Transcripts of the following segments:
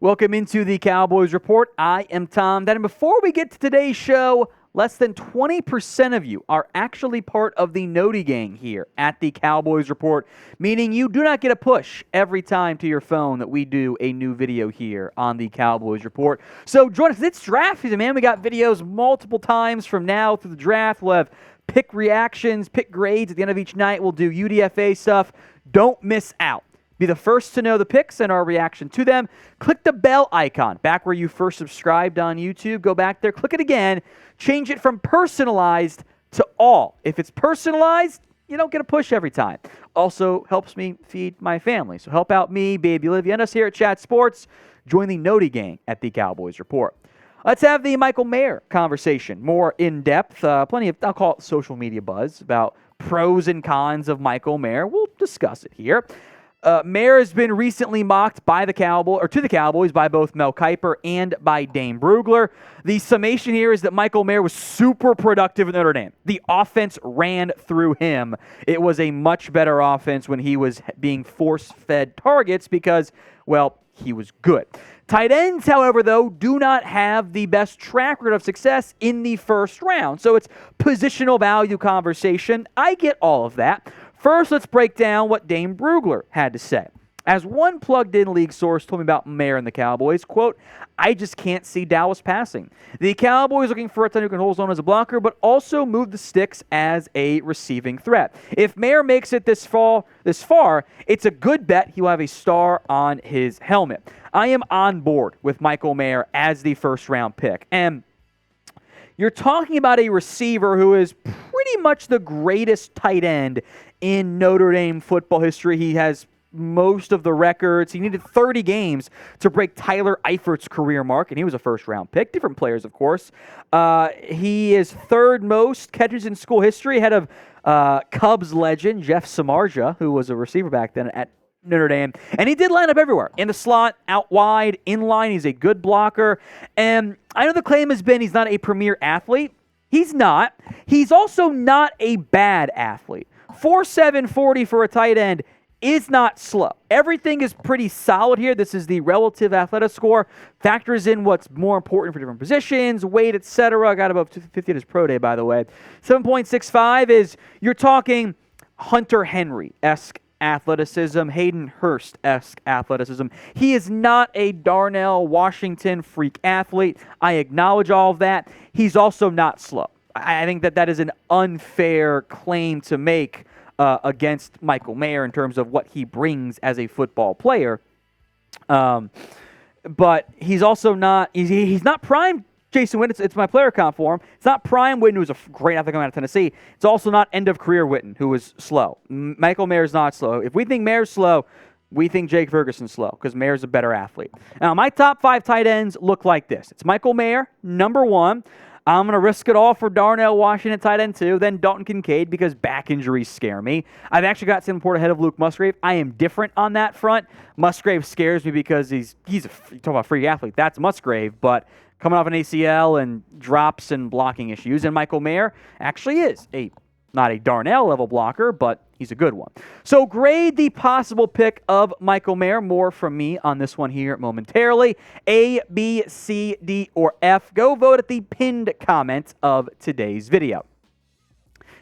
Welcome into the Cowboys Report. I am Tom. And before we get to today's show, less than 20% of you are actually part of the Noti Gang here at the Cowboys Report, meaning you do not get a push every time to your phone that we do a new video here on the Cowboys Report. So join us. It's draft season, man. We got videos multiple times from now through the draft. We'll have pick reactions, pick grades at the end of each night. We'll do UDFA stuff. Don't miss out. Be the first to know the picks and our reaction to them. Click the bell icon back where you first subscribed on YouTube. Go back there, click it again. Change it from personalized to all. If it's personalized, you don't get a push every time. Also helps me feed my family. So help out me, baby Olivia, and us here at Chat Sports. Join the Noti Gang at the Cowboys Report. Let's have the Michael Mayer conversation more in depth. Plenty of, I'll call it social media buzz about pros and cons of Michael Mayer. We'll discuss it here. Mayer has been recently mocked by the Cowboys by both Mel Kiper and by Dane Brugler. The summation here is that Michael Mayer was super productive at Notre Dame. The offense ran through him. It was a much better offense when he was being force-fed targets because, well, he was good. Tight ends, however, though, do not have the best track record of success in the first round. So it's positional value conversation. I get all of that. First, let's break down what Dane Brugler had to say. As one plugged-in league source told me about Mayer and the Cowboys, quote, I just can't see Dallas passing. The Cowboys looking for a tight end who can hold his own as a blocker, but also move the sticks as a receiving threat. If Mayer makes it this far, it's a good bet he will have a star on his helmet. I am on board with Michael Mayer as the first-round pick. And you're talking about a receiver who is pretty much the greatest tight end in Notre Dame football history. He has most of the records. He needed 30 games to break Tyler Eifert's career mark, and he was a first-round pick. Different players, of course. He is third most catches in school history, ahead of Cubs legend Jeff Samardzija, who was a receiver back then at Notre Dame. And he did line up everywhere. In the slot, out wide, in line. He's a good blocker. And I know the claim has been he's not a premier athlete. He's not. He's also not a bad athlete. 4.7 40 for a tight end is not slow. Everything is pretty solid here. This is the relative athletic score. Factors in what's more important for different positions, weight, etc. Got above 250 at his pro day, by the way. 7.65 is, you're talking Hunter Henry-esque athleticism, Hayden Hurst-esque athleticism. He is not a Darnell Washington freak athlete. I acknowledge all of that. He's also not slow. I think that is an unfair claim to make against Michael Mayer in terms of what he brings as a football player. But he's also not, he's not prime Jason Witten. It's my player comp for him. It's not prime Witten, who's a great athlete coming out of Tennessee. It's also not end-of-career Witten, who was slow. Michael Mayer's not slow. If we think Mayer's slow, we think Jake Ferguson's slow because Mayer's a better athlete. Now, my top 5 tight ends look like this. It's Michael Mayer, number 1. I'm going to risk it all for Darnell Washington, tight end 2, then Dalton Kincaid because back injuries scare me. I've actually got Sam Laporta ahead of Luke Musgrave. I am different on that front. Musgrave scares me because he's you talk about freak athlete. That's Musgrave, but coming off an ACL and drops and blocking issues. And Michael Mayer actually is not a Darnell-level blocker, but he's a good one. So grade the possible pick of Michael Mayer. More from me on this one here momentarily. A, B, C, D, or F. Go vote at the pinned comment of today's video.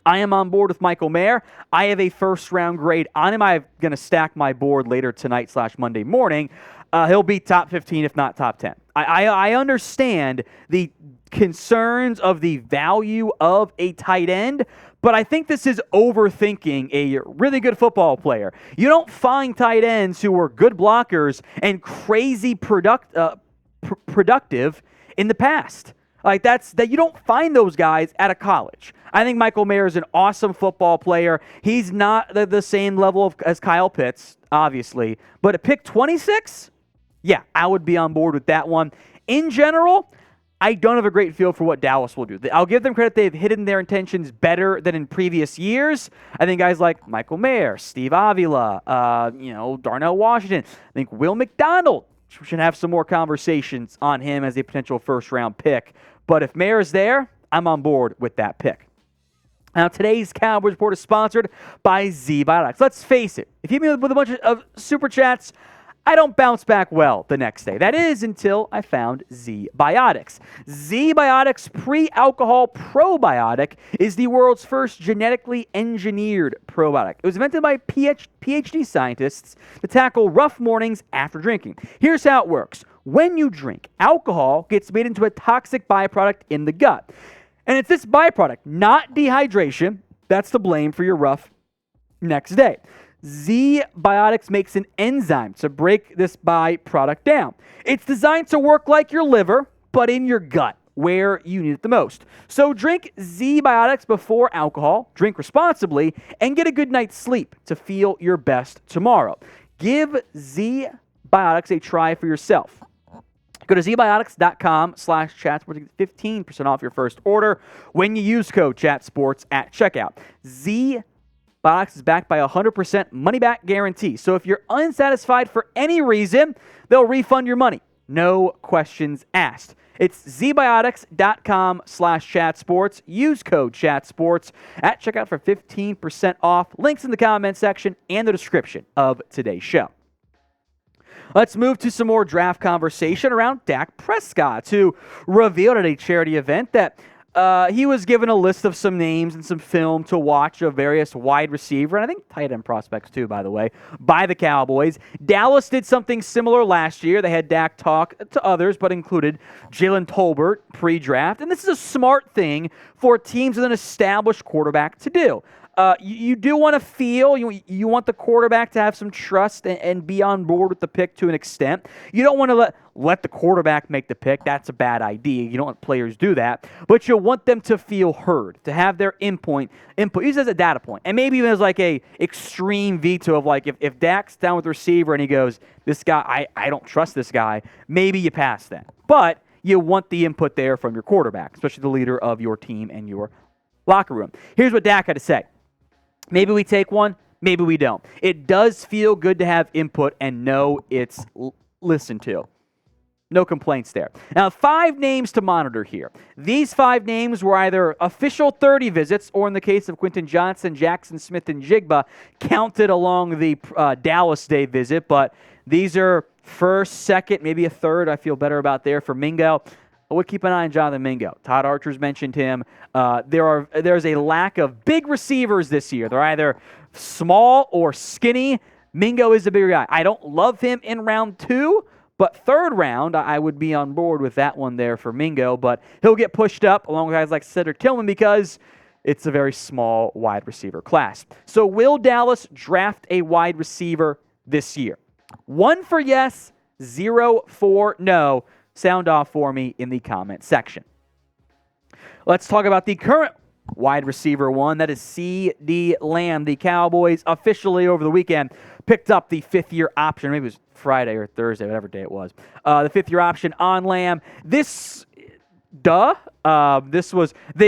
I am on board with Michael Mayer. I have a first-round grade on him. I'm going to stack my board later tonight/Monday morning. He'll be top 15, if not top 10. I understand the concerns of the value of a tight end, but I think this is overthinking a really good football player. You don't find tight ends who are good blockers and crazy productive in the past. Like that you don't find those guys at a college. I think Michael Mayer is an awesome football player. He's not the same level as Kyle Pitts, obviously, but at pick 26, yeah, I would be on board with that one. In general, I don't have a great feel for what Dallas will do. I'll give them credit. They've hidden their intentions better than in previous years. I think guys like Michael Mayer, Steve Avila, Darnell Washington. I think Will McDonald should have some more conversations on him as a potential first-round pick. But if Mayer is there, I'm on board with that pick. Now, today's Cowboys Report is sponsored by ZBiotics. Let's face it, if you hit me with a bunch of super chats, I don't bounce back well the next day. That is until I found ZBiotics. ZBiotics Pre-Alcohol Probiotic is the world's first genetically engineered probiotic. It was invented by PhD scientists to tackle rough mornings after drinking. Here's how it works. When you drink, alcohol gets made into a toxic byproduct in the gut. And it's this byproduct, not dehydration, that's to blame for your rough next day. ZBiotics makes an enzyme to break this byproduct down. It's designed to work like your liver, but in your gut, where you need it the most. So drink ZBiotics before alcohol, drink responsibly, and get a good night's sleep to feel your best tomorrow. Give ZBiotics a try for yourself. Go to zbiotics.com/chatsports to get 15% off your first order when you use code CHATSPORTS at checkout. ZBiotics is backed by a 100% money-back guarantee. So if you're unsatisfied for any reason, they'll refund your money. No questions asked. It's zbiotics.com/chatsports. Use code CHATSPORTS at checkout for 15% off. Links in the comment section and the description of today's show. Let's move to some more draft conversation around Dak Prescott, who revealed at a charity event that he was given a list of some names and some film to watch of various wide receiver, and I think tight end prospects too, by the way, by the Cowboys. Dallas did something similar last year. They had Dak talk to others, but included Jalen Tolbert pre-draft, and this is a smart thing for teams with an established quarterback to do. You do want to feel, you want the quarterback to have some trust and be on board with the pick to an extent. You don't want to let the quarterback make the pick. That's a bad idea. You don't let players do that. But you want them to feel heard, to have their input used as a data point. And maybe even as like a extreme veto of like, if Dak's down with the receiver and he goes, this guy, I don't trust this guy, maybe you pass that. But you want the input there from your quarterback, especially the leader of your team and your locker room. Here's what Dak had to say. Maybe we take one, maybe we don't. It does feel good to have input and know it's listened to. No complaints there. Now, 5 names to monitor here. These 5 names were either official 30 visits or, in the case of Quentin Johnson, Jackson Smith, and Jigba, counted along the Dallas Day visit. But these are first, second, maybe a third. I feel better about there for Mingo. I would keep an eye on Jonathan Mingo. Todd Archer's mentioned him. There's a lack of big receivers this year. They're either small or skinny. Mingo is a bigger guy. I don't love him in round 2, but third round, I would be on board with that one there for Mingo. But he'll get pushed up along with guys like Cedric Tillman because it's a very small wide receiver class. So will Dallas draft a wide receiver this year? 1 for yes, 0 for no. Sound off for me in the comment section. Let's talk about the current wide receiver one. That is CeeDee Lamb. The Cowboys officially over the weekend picked up the 5th-year option. Maybe it was Friday or Thursday, whatever day it was. The 5th-year option on Lamb. They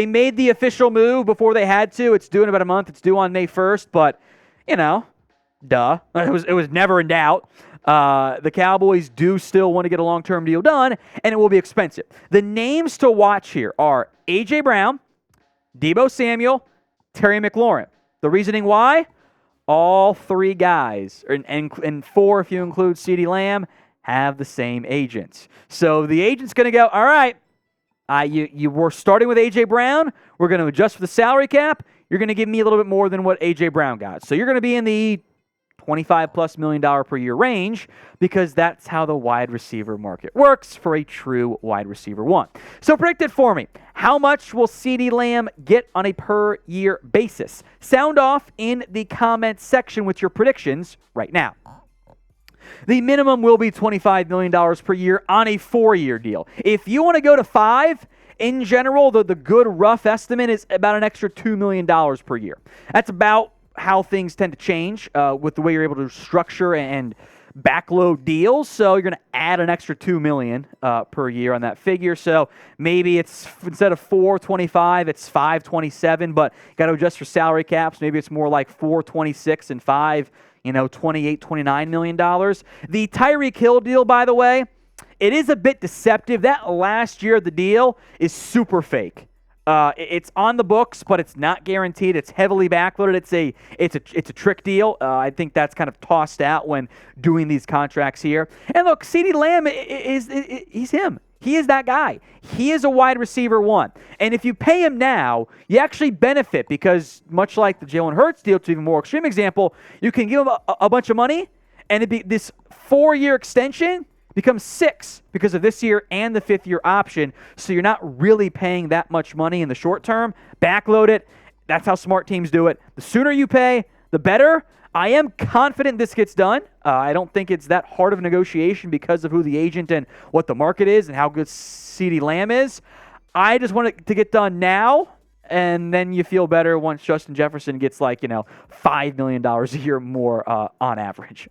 made the official move before they had to. It's due in about a month. It's due on May 1st, but, It was never in doubt. The Cowboys do still want to get a long-term deal done, and it will be expensive. The names to watch here are A.J. Brown, Deebo Samuel, Terry McLaurin. The reasoning why? All 3 guys, and 4 if you include CeeDee Lamb, have the same agents. So the agent's going to go, all right, you were starting with A.J. Brown. We're going to adjust for the salary cap. You're going to give me a little bit more than what A.J. Brown got. So you're going to be in the $25+ million per year range because that's how the wide receiver market works for a true wide receiver one. So predict it for me. How much will CeeDee Lamb get on a per year basis? Sound off in the comments section with your predictions right now. The minimum will be $25 million per year on a 4-year deal. If you want to go to 5, in general, the good rough estimate is about an extra $2 million per year. That's about how things tend to change with the way you're able to structure and backload deals. So you're going to add an extra $2 million per year on that figure. So maybe it's instead of $425, it's $527, but got to adjust for salary caps. Maybe it's more like $426 and $28-29 million. The Tyreek Hill deal, by the way, it is a bit deceptive. That last year of the deal is super fake. It's on the books, but it's not guaranteed. It's heavily backloaded. It's a trick deal. I think that's kind of tossed out when doing these contracts here. And look, CeeDee Lamb he's him. He is that guy. He is a wide receiver one. And if you pay him now, you actually benefit because much like the Jalen Hurts deal, to even more extreme example, you can give him a bunch of money, and it'd be this 4-year extension becomes 6 because of this year and the 5th-year option. So you're not really paying that much money in the short term. Backload it. That's how smart teams do it. The sooner you pay, the better. I am confident this gets done. I don't think it's that hard of a negotiation because of who the agent and what the market is and how good CeeDee Lamb is. I just want it to get done now, and then you feel better once Justin Jefferson gets $5 million a year more on average.